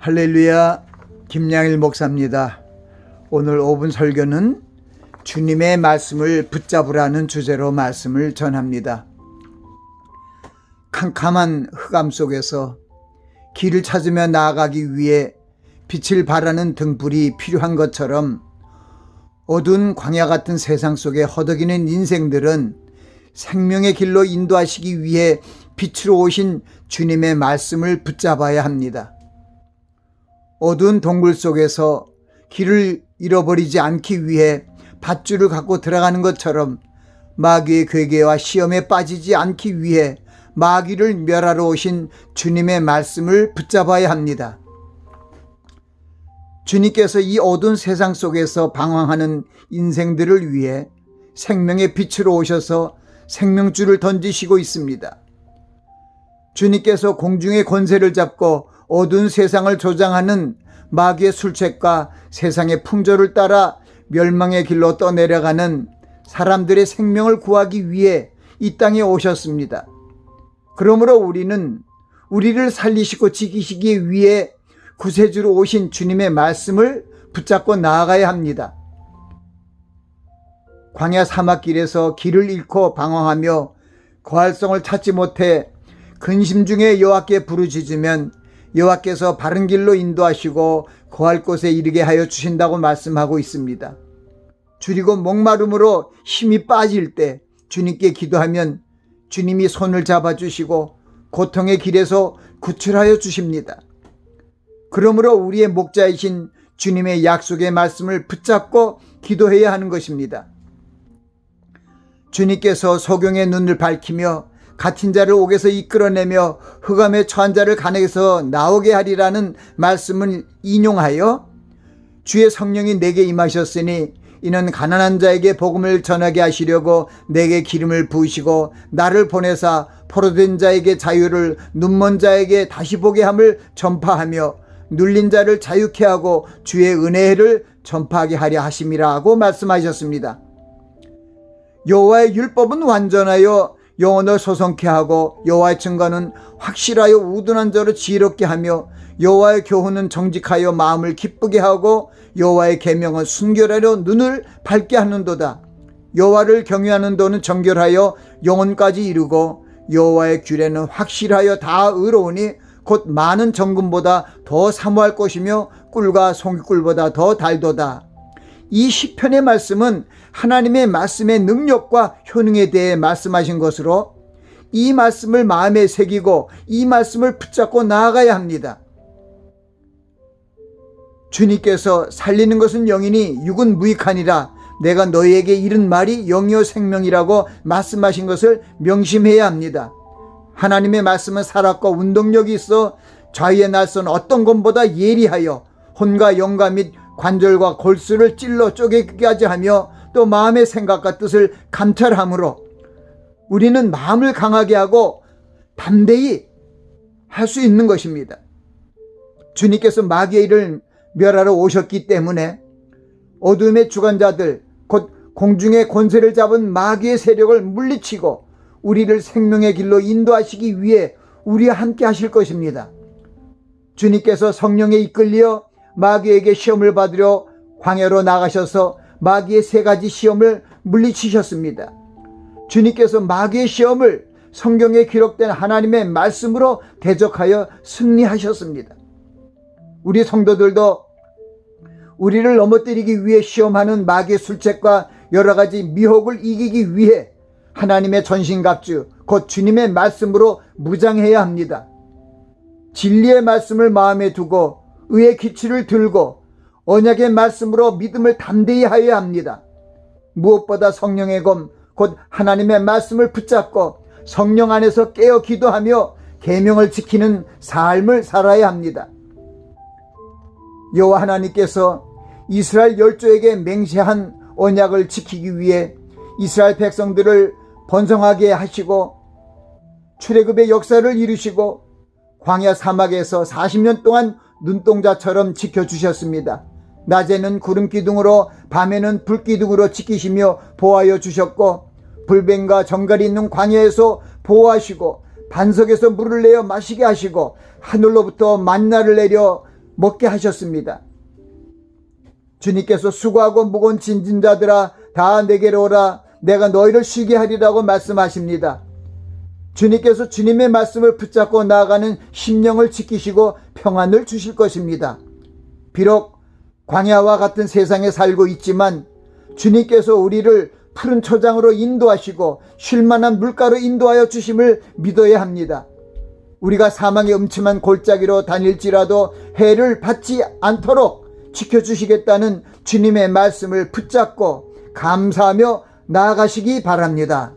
할렐루야, 김양일 목사입니다. 오늘 5분 설교는 주님의 말씀을 붙잡으라는 주제로 말씀을 전합니다. 캄캄한 흑암 속에서 길을 찾으며 나아가기 위해 빛을 발하는 등불이 필요한 것처럼 어두운 광야 같은 세상 속에 허덕이는 인생들은 생명의 길로 인도하시기 위해 빛으로 오신 주님의 말씀을 붙잡아야 합니다. 어두운 동굴 속에서 길을 잃어버리지 않기 위해 밧줄을 갖고 들어가는 것처럼 마귀의 괴계와 시험에 빠지지 않기 위해 마귀를 멸하러 오신 주님의 말씀을 붙잡아야 합니다. 주님께서 이 어두운 세상 속에서 방황하는 인생들을 위해 생명의 빛으로 오셔서 생명줄을 던지시고 있습니다. 주님께서 공중의 권세를 잡고 어두운 세상을 조장하는 마귀의 술책과 세상의 풍조를 따라 멸망의 길로 떠내려가는 사람들의 생명을 구하기 위해 이 땅에 오셨습니다. 그러므로 우리는 우리를 살리시고 지키시기 위해 구세주로 오신 주님의 말씀을 붙잡고 나아가야 합니다. 광야 사막길에서 길을 잃고 방황하며 거할성을 찾지 못해 근심 중에 여호와께 부르짖으면 여호와께서 바른 길로 인도하시고 거할 곳에 이르게 하여 주신다고 말씀하고 있습니다. 줄이고 목마름으로 힘이 빠질 때 주님께 기도하면 주님이 손을 잡아주시고 고통의 길에서 구출하여 주십니다. 그러므로 우리의 목자이신 주님의 약속의 말씀을 붙잡고 기도해야 하는 것입니다. 주님께서 소경의 눈을 밝히며 갇힌 자를 옥에서 이끌어내며 흑암에 처한 자를 간에서 나오게 하리라는 말씀을 인용하여 주의 성령이 내게 임하셨으니 이는 가난한 자에게 복음을 전하게 하시려고 내게 기름을 부으시고 나를 보내사 포로된 자에게 자유를 눈먼 자에게 다시 보게 함을 전파하며 눌린 자를 자유케 하고 주의 은혜를 전파하게 하려 하심이라고 말씀하셨습니다. 여호와의 율법은 완전하여 영혼을 소성케 하고 여호와의 증거는 확실하여 우둔한 자를 지혜롭게 하며 여호와의 교훈은 정직하여 마음을 기쁘게 하고 여호와의 계명은 순결하여 눈을 밝게 하는도다. 여호와를 경외하는 도는 정결하여 영혼까지 이루고 여호와의 규례는 확실하여 다 의로우니 곧 많은 정금보다 더 사모할 것이며 꿀과 송이꿀보다 더 달도다. 이 시편의 말씀은 하나님의 말씀의 능력과 효능에 대해 말씀하신 것으로 이 말씀을 마음에 새기고 이 말씀을 붙잡고 나아가야 합니다. 주님께서 살리는 것은 영이니 육은 무익하니라 내가 너희에게 이른 말이 영이요 생명이라고 말씀하신 것을 명심해야 합니다. 하나님의 말씀은 살았고 운동력이 있어 좌우의 날선 어떤 것보다 예리하여 혼과 영과 및 관절과 골수를 찔러 쪼개기까지 하며 또 마음의 생각과 뜻을 감찰함으로 우리는 마음을 강하게 하고 담대히 할 수 있는 것입니다. 주님께서 마귀의 일을 멸하러 오셨기 때문에 어둠의 주관자들 곧 공중의 권세를 잡은 마귀의 세력을 물리치고 우리를 생명의 길로 인도하시기 위해 우리와 함께 하실 것입니다. 주님께서 성령에 이끌려 마귀에게 시험을 받으려 광야로 나가셔서 마귀의 세 가지 시험을 물리치셨습니다. 주님께서 마귀의 시험을 성경에 기록된 하나님의 말씀으로 대적하여 승리하셨습니다. 우리 성도들도 우리를 넘어뜨리기 위해 시험하는 마귀의 술책과 여러 가지 미혹을 이기기 위해 하나님의 전신갑주 곧 주님의 말씀으로 무장해야 합니다. 진리의 말씀을 마음에 두고 의의 기치를 들고 언약의 말씀으로 믿음을 담대히 하여야 합니다. 무엇보다 성령의 검 곧 하나님의 말씀을 붙잡고 성령 안에서 깨어 기도하며 계명을 지키는 삶을 살아야 합니다. 여호와 하나님께서 이스라엘 열조에게 맹세한 언약을 지키기 위해 이스라엘 백성들을 번성하게 하시고 출애굽의 역사를 이루시고 광야 사막에서 40년 동안 눈동자처럼 지켜주셨습니다. 낮에는 구름 기둥으로 밤에는 불 기둥으로 지키시며 보호하여 주셨고 불뱀과 정갈이 있는 광야에서 보호하시고 반석에서 물을 내어 마시게 하시고 하늘로부터 만나를 내려 먹게 하셨습니다. 주님께서 수고하고 무거운 짐진 자들아 다 내게로 오라 내가 너희를 쉬게 하리라고 말씀하십니다. 주님께서 주님의 말씀을 붙잡고 나아가는 심령을 지키시고 평안을 주실 것입니다. 비록 광야와 같은 세상에 살고 있지만 주님께서 우리를 푸른 초장으로 인도하시고 쉴만한 물가로 인도하여 주심을 믿어야 합니다. 우리가 사망의 음침한 골짜기로 다닐지라도 해를 받지 않도록 지켜주시겠다는 주님의 말씀을 붙잡고 감사하며 나아가시기 바랍니다.